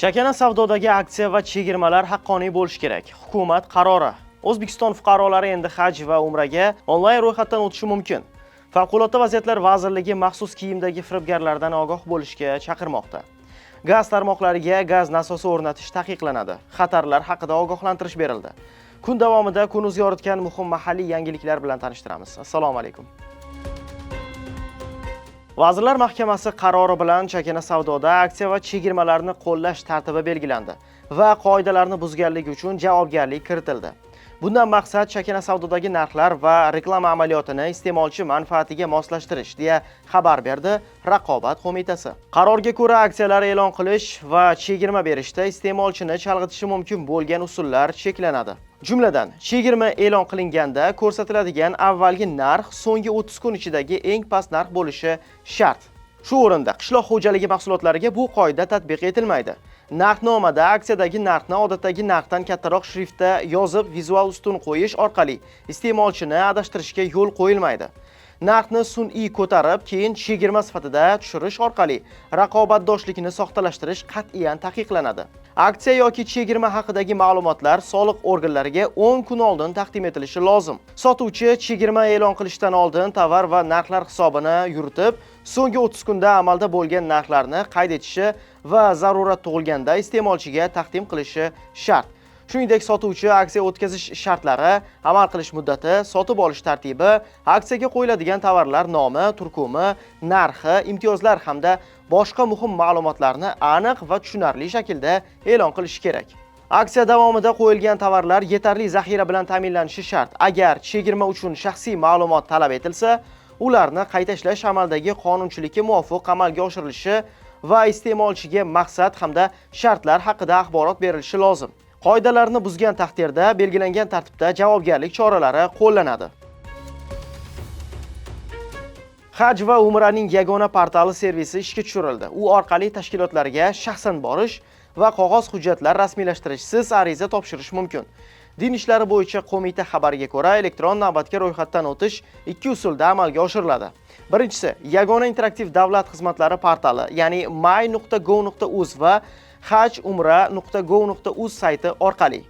Chakana savdodagi aksiya va chegirmalar haqqoniy bo'lishi kerak. Hukumat qarori. O'zbekiston fuqarolari endi haj va umraga onlayn ro'yxatdan o'tishi mumkin. Favqulodda vaziyatlar vazirligi maxsus kiyimdagi firibgarlardan ogoh bo'lishga chaqirmoqda. Gaz tarmoqlariga gaz nasosi o'rnatish taqiqlanadi. Xatarlar haqida ogohlantirish berildi. Kun davomida kunimiz yoritgan muhim mahalliy yangiliklar bilan tanishtiramiz. Assalomu alaykum. Vazirlar Mahkamasi qarori bilan chakana savdoda aksiya va chegirmalarni qo'llash tartibi belgilandi va qoidalarni buzganlik uchun javobgarlik kiritildi. Bundan maqsad chakana savdodagi narxlar va reklama amaliyotini iste'molchi manfaatiga moslashtirish, deya xabar berdi Raqobat qo'mitasi. Qarorga ko'ra aksiyalar e'lon qilish va chegirma berishda iste'molchini chalg'itishi mumkin bo'lgan usullar cheklanadi. Jumladan, chegirma e'lon qilinganda ko'rsatiladigan avvalgi narx so'nggi 30 kun ichidagi eng past narx bo'lishi shart. Shu o'rinda qishloq xo'jaligi mahsulotlariga bu qoida tatbiq etilmaydi. Narxnomada aksiyadagi narxni odatdagi narxdan kattaroq shriftda yozib, vizual ustun qo'yish orqali iste'molchini adashtirishga yo'l qo'yilmaydi. Narxni sun'iy ko'tarib, keyin chegirma sifatida tushirish orqali raqobatdoshlikni soxtalashtirish qat'iyan taqiqlanadi. Aksiya yoki chegirma haqidagi ma'lumotlar soliq organlariga 10 kun oldin taqdim etilishi lozim. Sotuvchi chegirma e'lon qilishdan oldin tovar va narxlar hisobini yuritib, so'nggi 30 kunda amalda bo'lgan narxlarni qayd etishi va zarurat tug'ilganda iste'molchiga taqdim qilishi shart. Shuningdek, sotuvchi aksiya o'tkazish shartlari, amal qilish muddati, sotib olish tartibi, aksiyaga qo'yiladigan tovarlar nomi, turkumi, narxi, imtiyozlar hamda boshqa muhim ma'lumotlarni aniq va tushunarli shaklda e'lon qilishi kerak. Aksiya davomida qo'yilgan tovarlar yetarli zaxira bilan ta'minlanishi shart. Agar chegirma uchun shaxsiy ma'lumot talab etilsa, ularni qayta ishlash amaldagi qonunchilikka muvofiq amalga oshirilishi va iste'molchiga maqsad hamda shartlar haqida axborot berilishi lozim. Qoidalarni buzgan taqdirda belgilangan tartibda javobgarlik choralari qo'llanadi. Haj va umraning yagona portali servisi ishga tushirildi. U orqali tashkilotlarga shaxsan borish va qog'oz hujjatlar rasmiylashtirishsiz ariza topshirish mumkin. Din ishlari bo'yicha qo'mita xabariga ko'ra, elektron navbatga ro'yxatdan o'tish ikki usulda amalga oshiriladi. Birinchisi, yagona interaktiv davlat xizmatlari portali, ya'ni my.go.uz va hajumra.go.uz sayti orqali.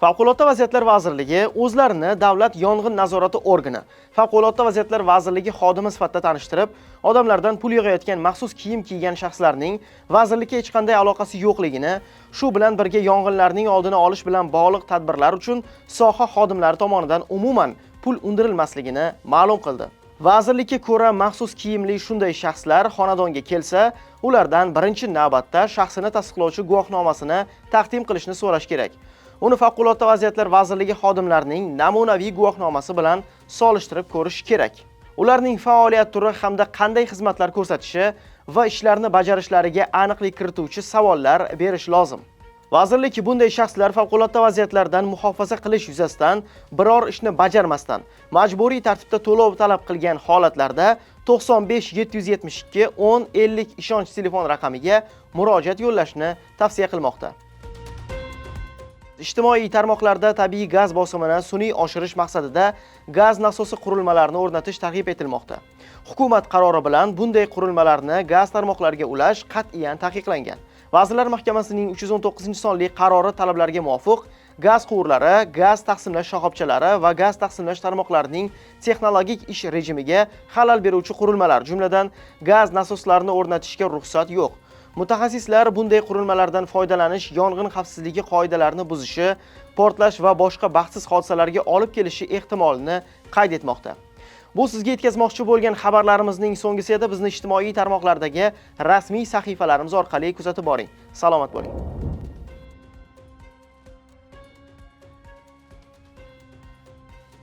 Favqulodda vaziyatlar vazirligi o'zlarini davlat yong'in nazorati organi, Favqulodda vaziyatlar vazirligi xodimi sifatida tanishtirib, odamlardan pul yig'ayotgan maxsus kiyim kiygan shaxslarning vazirlikka hech qanday aloqasi yo'qligini, shu bilan birga yong'inlarning oldini olish bilan bog'liq tadbirlar uchun soha xodimlari tomonidan umuman pul undirilmasligini ma'lum qildi. Vazirlikka ko'ra, maxsus kiyimli shunday shaxslar xonadonga kelsa, ulardan birinchi navbatda shaxsini tasdiqlovchi guvohnomasini taqdim qilishni so'rash kerak. Uni Favqulodda vaziyatlar vazirligi xodimlarining namunaviy guvohnomasi bilan solishtirib ko'rish kerak. Ularning faoliyat turi hamda qanday xizmatlar ko'rsatishi va ishlarni bajarishlariga aniqlik kirituvchi savollar berish lozim. Vazirlik bunday shaxslar favqulodda vaziyatlardan muhofaza qilish yuzasidan biror ishni bajarmasdan majburiy tartibda to'lov talab qilgan holatlarda 95 772 10 50 ishonch telefon raqamiga murojaat yo'llashni tavsiya qilmoqda. Ijtimoiy tarmoqlarda tabiiy gaz bosimini sun'iy oshirish maqsadida gaz nasosi qurilmalarini o'rnatish targ'ib etilmoqda. Hukumat qarori bilan bunday qurilmalarni gaz tarmoqlariga ulash qat'iyan taqiqlangan. Vazirlar Mahkamasining 319-sonli qarori talablarga muvofiq gaz quvurlari, gaz taqsimlash shoxobchalari va gaz taqsimlash tarmoqlarining texnologik ish rejimiga xalal beruvchi qurilmalar, jumladan gaz nasoslarini o'rnatishga ruxsat yo'q. Mutaxassislar bunday qurilmalardan foydalanish yong'in xavfsizligi qoidalarini buzishi, portlash va boshqa baxtsiz hodisalarga olib kelishi ehtimolini qayd etmoqda. Bu sizga yetkazmoqchi bo'lgan xabarlarimizning so'nggisi edi. Bizni ijtimoiy tarmoqlardagi rasmiy sahifalarimiz orqali kuzatib boring. Salomat bo'ling.